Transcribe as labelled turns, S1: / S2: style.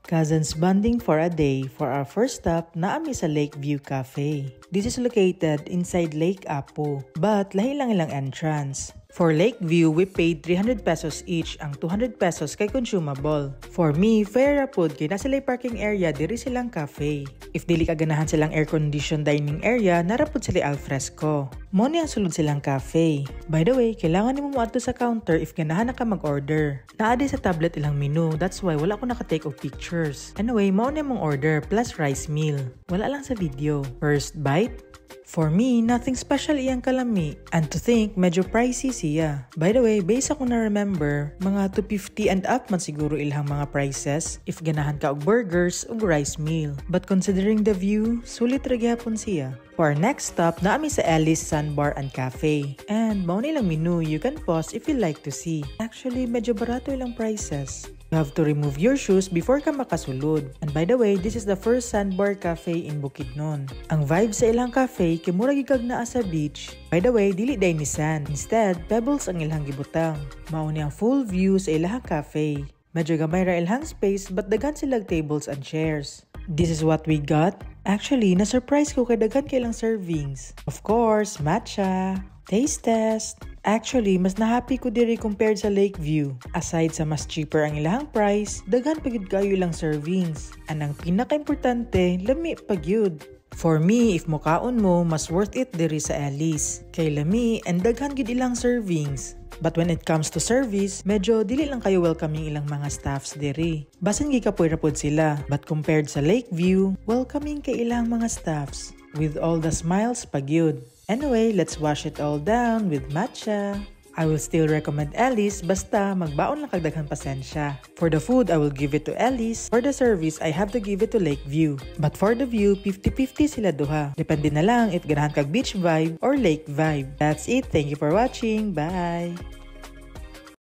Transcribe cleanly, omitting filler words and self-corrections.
S1: Cousins bonding for a day. For our first stop, naami sa Lakeview Cafe. This is located inside Lake Apo, but lahi lang ilang entrance. For Lakeview, we paid 300 pesos each, ang 200 pesos kay consumable. For me, fair rapod kay nasa lay parking area diri silang cafe. If dili ka ganahan silang air-conditioned dining area, narapod sila alfresco. Mo ni ang sulod silang cafe. By the way, kailangan nimo moadto sa counter if ganahan na ka mag-order. Naadi sa tablet ilang menu, that's why wala ko naka-take of pictures. Anyway, mo ni mong order plus rice meal. Wala lang sa video. First bite? For me, nothing special iyang kalami. And to think, medyo pricey siya. By the way, based ako na remember, mga 250 and up man siguro ilang mga prices if ganahan ka og burgers ug rice meal. But considering the view, sulit ra gyapon siya. For our next stop, naami sa Ellis Sandbar and Cafe. And mao nilang menu, you can pause if you like to see. Actually, medyo barato ilang prices. You have to remove your shoes before ka makasulod. And by the way, this is the first Sandbar Cafe in Bukidnon. Ang vibe sa ilang cafe, kay mura gigag naa sa beach. By the way, dili day ni sand. Instead, pebbles ang ilang gibutang. Mao ni ang full view sa ilang cafe. Medyo gamay ra ilang space but daghan silang tables and chairs. This is what we got. Actually, na-surprise ko kay daghan kay ilang servings. Of course, matcha. Taste test. Actually, mas na-happy ko diri compared sa Lakeview. Aside sa mas cheaper ang ilahang price, daghan pagid kayo ilang servings. Anang pinaka-importante, lami pagyud. For me, if mukaon mo, mas worth it diri sa Ellis. Kay lami and daghan gid ilang servings. But when it comes to service, medyo dili lang kayo welcoming ilang mga staffs diri. Basin gikapoy ra pod sila. But compared sa Lakeview, welcoming kay ilang mga staffs. With all the smiles pagyud. Anyway, let's wash it all down with matcha. I will still recommend Ellis, basta magbaon lang kagdaghang pasensya. For the food, I will give it to Ellis. For the service, I have to give it to Lakeview. But for the view, 50-50 sila duha. Depende na lang if ganahan kag beach vibe or lake vibe. That's it. Thank you for watching. Bye!